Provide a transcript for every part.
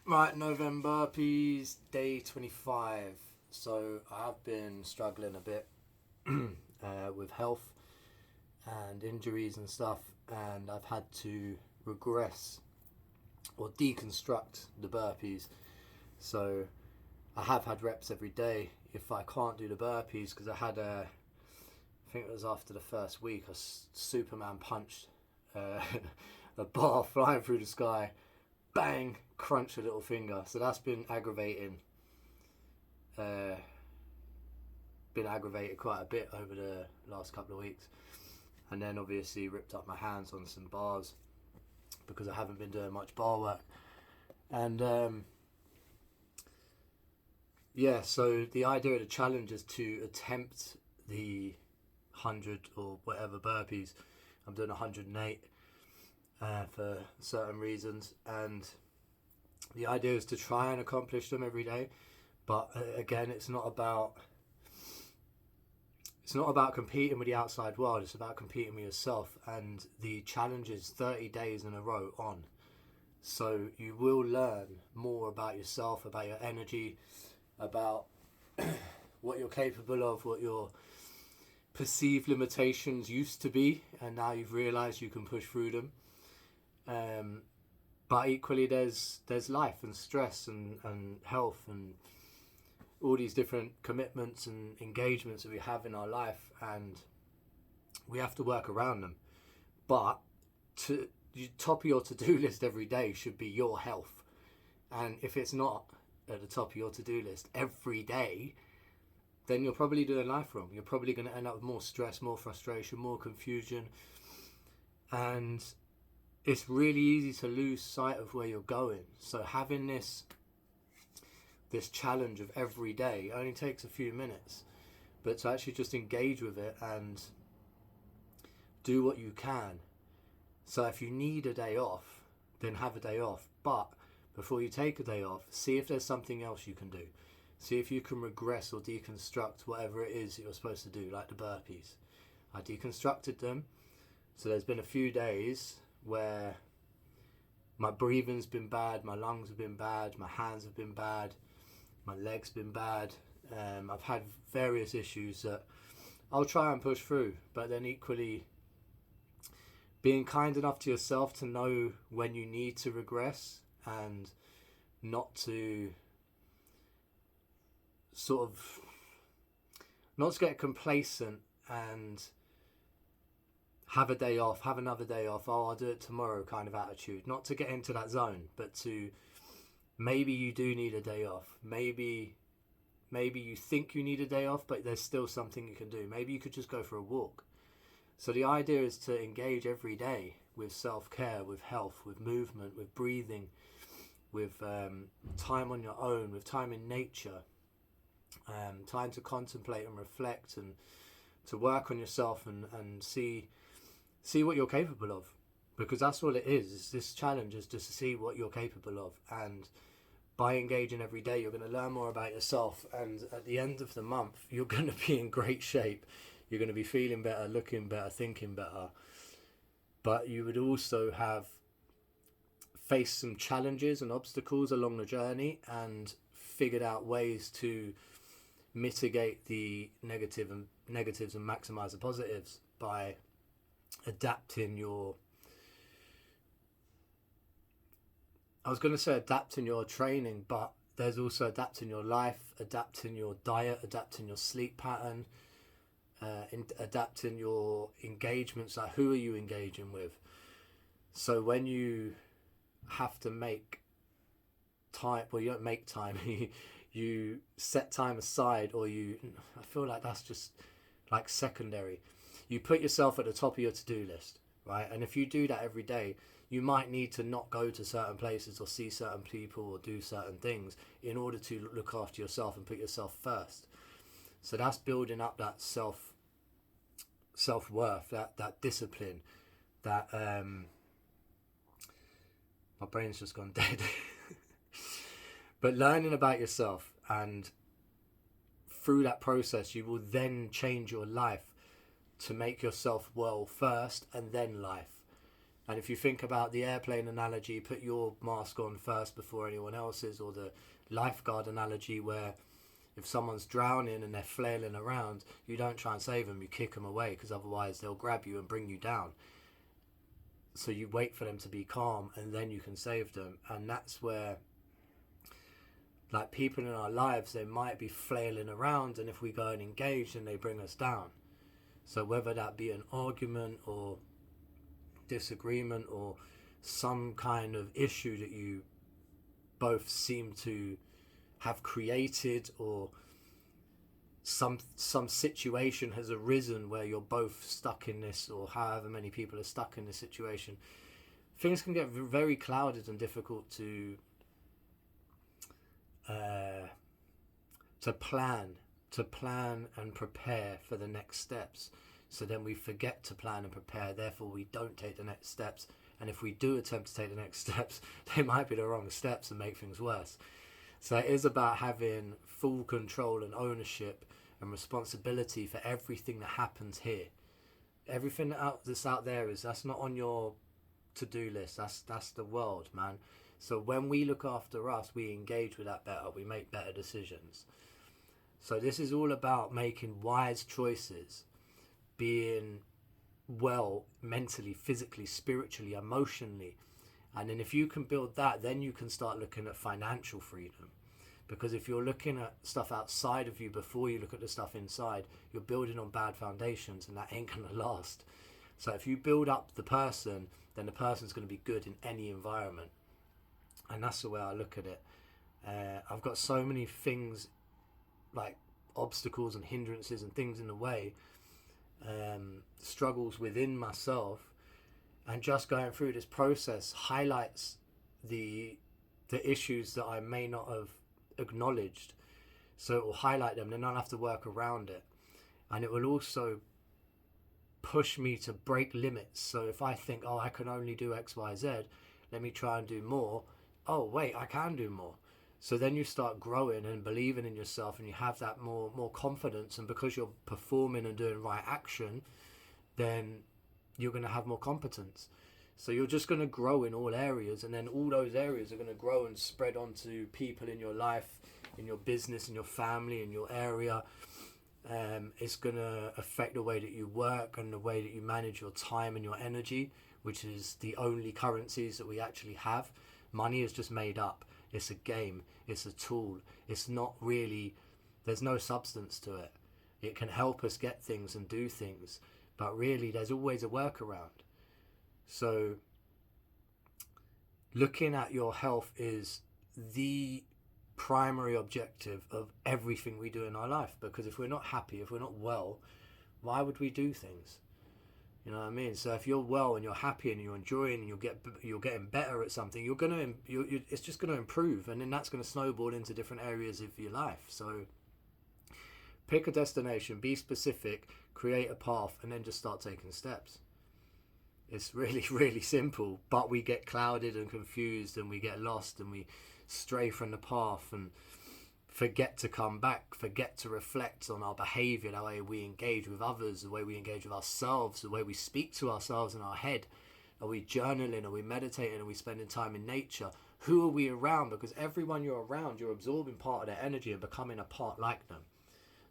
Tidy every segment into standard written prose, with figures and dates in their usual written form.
Right, NovemBurpees, day 25. So I have been struggling a bit with health and injuries and stuff, and I've had to regress or deconstruct the burpees. So I have had reps every day. If I can't do the burpees, because I think it was after the first week, Superman punched a bar flying through the sky, bang, crunch a little finger. So that's been aggravating. Been aggravated quite a bit over the last couple of weeks. And then obviously ripped up my hands on some bars because I haven't been doing much bar work. And so the idea of the challenge is to attempt the 100 or whatever burpees. I'm doing 108 for certain reasons, and the idea is to try and accomplish them every day. But again, it's not about competing with the outside world. It's about competing with yourself, and the challenge is 30 days in a row on. So you will learn more about yourself, about your energy, about what you're capable of, what your perceived limitations used to be, and now you've realized you can push through them. But equally there's life and stress and health and all these different commitments and engagements that we have in our life, and we have to work around them. But the top of your to-do list every day should be your health. And if it's not at the top of your to-do list every day, then you're probably doing life wrong. You're probably going to end up with more stress, more frustration, more confusion. And it's really easy to lose sight of where you're going. So having this challenge of every day only takes a few minutes, but to actually just engage with it and do what you can. So if you need a day off, then have a day off. But before you take a day off, see if there's something else you can do. See if you can regress or deconstruct whatever it is that you're supposed to do, like the burpees. I deconstructed them. So there's been a few days where my breathing's been bad, my lungs have been bad, my hands have been bad, my legs been bad. I've had various issues that I'll try and push through, but then equally being kind enough to yourself to know when you need to regress and not to get complacent and have a day off, have another day off, oh, I'll do it tomorrow kind of attitude. Not to get into that zone, but to maybe you do need a day off. Maybe you think you need a day off, but there's still something you can do. Maybe you could just go for a walk. So the idea is to engage every day with self-care, with health, with movement, with breathing, with time on your own, with time in nature, time to contemplate and reflect and to work on yourself and see what you're capable of, because that's all it is. This challenge is just to see what you're capable of, and by engaging every day you're going to learn more about yourself, and at the end of the month you're going to be in great shape. You're going to be feeling better, looking better, thinking better, but you would also have faced some challenges and obstacles along the journey and figured out ways to mitigate the negatives and maximize the positives by adapting your training, but there's also adapting your life, adapting your diet, adapting your sleep pattern, adapting your engagements, like who are you engaging with. So when you have to make time, well, you don't make time, you set time aside, or I feel like that's just like secondary. You put yourself at the top of your to-do list, right? And if you do that every day, you might need to not go to certain places or see certain people or do certain things in order to look after yourself and put yourself first. So that's building up that self-worth, that discipline, that my brain's just gone dead. But learning about yourself, and through that process you will then change your life to make yourself well first and then life. And if you think about the airplane analogy, put your mask on first before anyone else's, or the lifeguard analogy where if someone's drowning and they're flailing around, you don't try and save them, you kick them away, because otherwise they'll grab you and bring you down. So you wait for them to be calm and then you can save them. And that's where, like, people in our lives, they might be flailing around, and if we go and engage, then they bring us down. So whether that be an argument or disagreement or some kind of issue that you both seem to have created, or some situation has arisen where you're both stuck in this, or however many people are stuck in this situation, things can get very clouded and difficult to plan and prepare for the next steps. So then we forget to plan and prepare, therefore we don't take the next steps, and if we do attempt to take the next steps, they might be the wrong steps and make things worse. So it is about having full control and ownership and responsibility for everything that happens here. Everything that's out there, that's not on your to-do list. That's the world, man. So when we look after us, we engage with that better. We make better decisions. So this is all about making wise choices, being well mentally, physically, spiritually, emotionally. And then if you can build that, then you can start looking at financial freedom. Because if you're looking at stuff outside of you before you look at the stuff inside, you're building on bad foundations, and that ain't going to last. So if you build up the person, then the person's going to be good in any environment. And that's the way I look at it. I've got so many things, like obstacles and hindrances and things in the way, struggles within myself, and just going through this process highlights the issues that I may not have acknowledged. So it will highlight them, then I'll have to work around it. And it will also push me to break limits. So if I think, oh, I can only do X, Y, Z, let me try and do more. Oh, wait, I can do more. So then you start growing and believing in yourself, and you have that more confidence. And because you're performing and doing right action, then you're going to have more competence. So you're just going to grow in all areas, and then all those areas are going to grow and spread onto people in your life, in your business, in your family, in your area. It's going to affect the way that you work and the way that you manage your time and your energy, which is the only currencies that we actually have. Money is just made up. It's a game. It's a tool. It's not really, there's no substance to it. It can help us get things and do things, but really there's always a workaround. So looking at your health is the primary objective of everything we do in our life, because if we're not happy, if we're not well, why would we do things? You know what I mean? So if you're well and you're happy and you're enjoying and you're getting better at something, it's just going to improve, and then that's going to snowball into different areas of your life. So pick a destination, be specific, create a path, and then just start taking steps. It's really, really simple, but we get clouded and confused, and we get lost, and we stray from the path and forget to come back, forget to reflect on our behavior, the way we engage with others, the way we engage with ourselves, the way we speak to ourselves in our head. Are we journaling? Are we meditating? Are we spending time in nature? Who are we around? Because everyone you're around, you're absorbing part of their energy and becoming a part like them.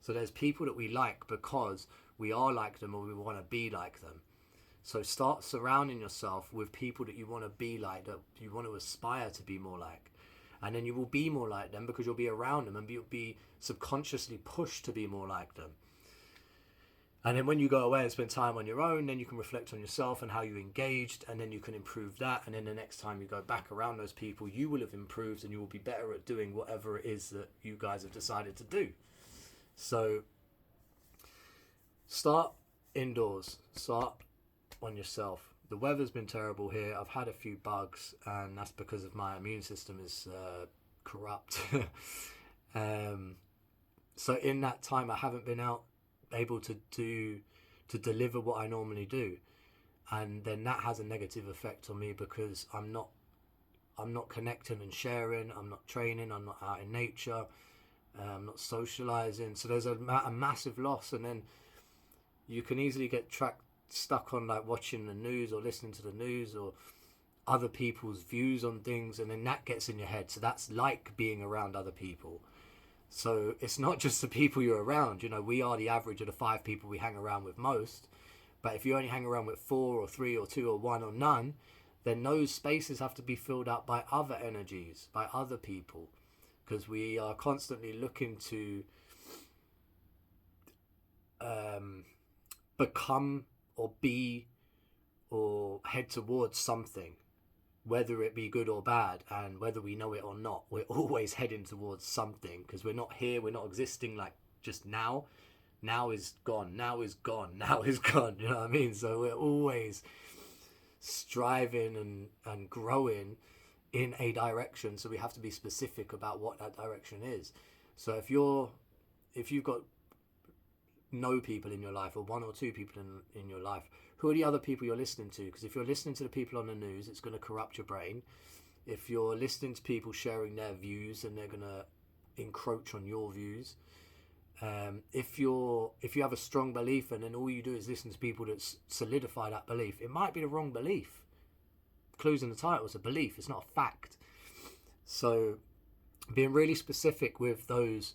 So there's people that we like because we are like them, or we want to be like them. So start surrounding yourself with people that you want to be like, that you want to aspire to be more like. And then you will be more like them because you'll be around them, and you'll be subconsciously pushed to be more like them. And then when you go away and spend time on your own, then you can reflect on yourself and how you engaged, and then you can improve that. And then the next time you go back around those people, you will have improved, and you will be better at doing whatever it is that you guys have decided to do. So start indoors, start on yourself. The weather's been terrible here. I've had a few bugs, and that's because of my immune system is corrupt. So in that time, I haven't been able to deliver what I normally do, and then that has a negative effect on me because I'm not connecting and sharing. I'm not training. I'm not out in nature. I'm not socializing. So there's a massive loss, and then you can easily get trapped stuck on like watching the news or listening to the news or other people's views on things, and then that gets in your head. So that's like being around other people. So it's not just the people you're around. You know, we are the average of the 5 people we hang around with most. But if you only hang around with 4 or 3 or 2 or 1 or none, then those spaces have to be filled up by other energies, by other people. Because we are constantly looking to become or be or head towards something, whether it be good or bad, and whether we know it or not, we're always heading towards something, because we're not here, we're not existing like just now. Now is gone, now is gone, now is gone, you know what I mean? So we're always striving and growing in a direction, so we have to be specific about what that direction is. So if you've got no people in your life, or 1 or 2 people in your life, who are the other people you're listening to? Because if you're listening to the people on the news, it's going to corrupt your brain. If you're listening to people sharing their views, and they're going to encroach on your views. If you have a strong belief, and then all you do is listen to people that solidify that belief, it might be the wrong belief. Clues in the title, it's a belief, it's not a fact. So being really specific with those,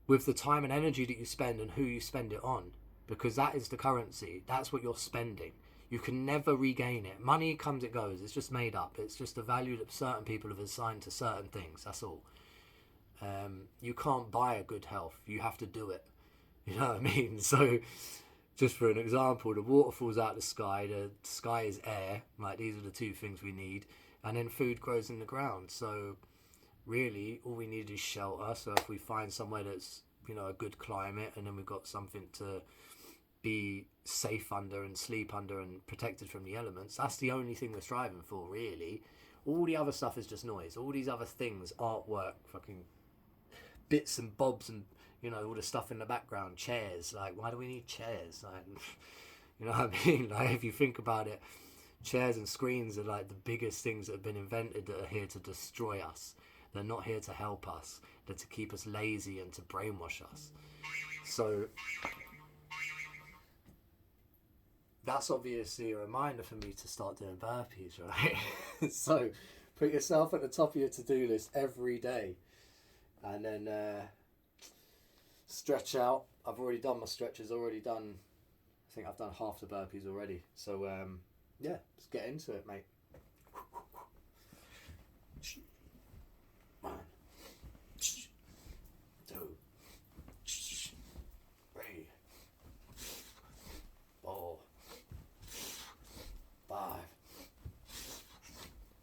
with the time and energy that you spend and who you spend it on, because that is the currency. That's what you're spending. You can never regain it. Money comes, it goes. It's just made up. It's just a value that certain people have assigned to certain things. That's all. You can't buy a good health. You have to do it. You know what I mean? So just for an example, the water falls out of the sky is air. Like, these are the 2 things we need. And then food grows in the ground. So really all we need is shelter. So if we find somewhere that's, you know, a good climate, and then we've got something to be safe under and sleep under and protected from the elements, that's the only thing we're striving for, really. All the other stuff is just noise. All these other things, artwork, fucking bits and bobs, and, you know, all the stuff in the background, chairs. Like, why do we need chairs? Like, you know what I mean? Like, if you think about it, chairs and screens are like the biggest things that have been invented that are here to destroy us. They're not here to help us. They're to keep us lazy and to brainwash us. So that's obviously a reminder for me to start doing burpees, right? So put yourself at the top of your to-do list every day, and then stretch out. I've already done my stretches, I think I've done half the burpees already. So yeah, let's get into it, mate. 1, 2, 3, 4, 5,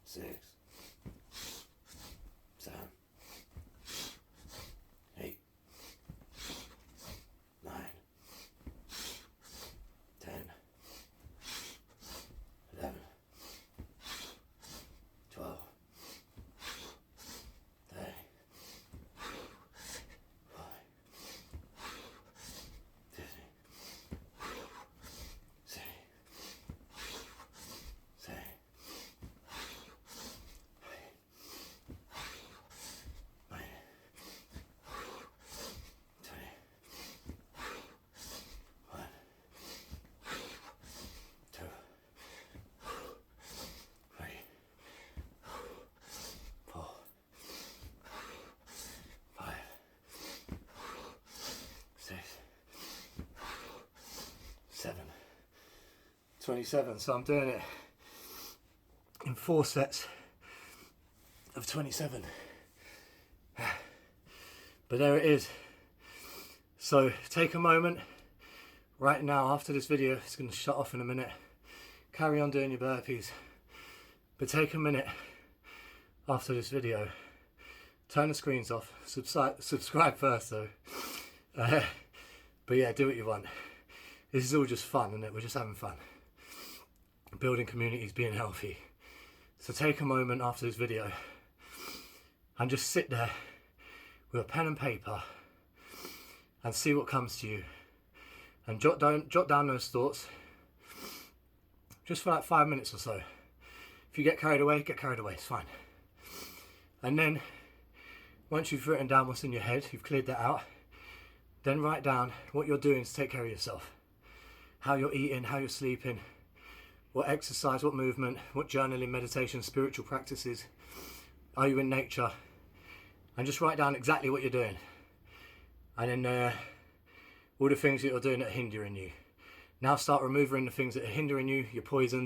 6, 7, 8, 9, 10, 11, 12, 13, 14, 15, 16, 17, 18, 27. So I'm doing it in 4 sets of 27. But there it is. So take a moment right now after this video. It's going to shut off in a minute. Carry on doing your burpees. But take a minute after this video. Turn the screens off. Subscribe first though. But yeah, do what you want. This is all just fun, isn't it? We're just having fun. Building communities, being healthy. So take a moment after this video and just sit there with a pen and paper and see what comes to you, and jot down those thoughts just for like 5 minutes or so. If you get carried away, it's fine. And then once you've written down what's in your head, you've cleared that out, then write down what you're doing to take care of yourself. how you're eating, how you're sleeping, what exercise, what movement, what journaling, meditation, spiritual practices. Are you in nature? And just write down exactly what you're doing. And then all the things that you're doing that are hindering you. Now start removing the things that are hindering you, your poisons,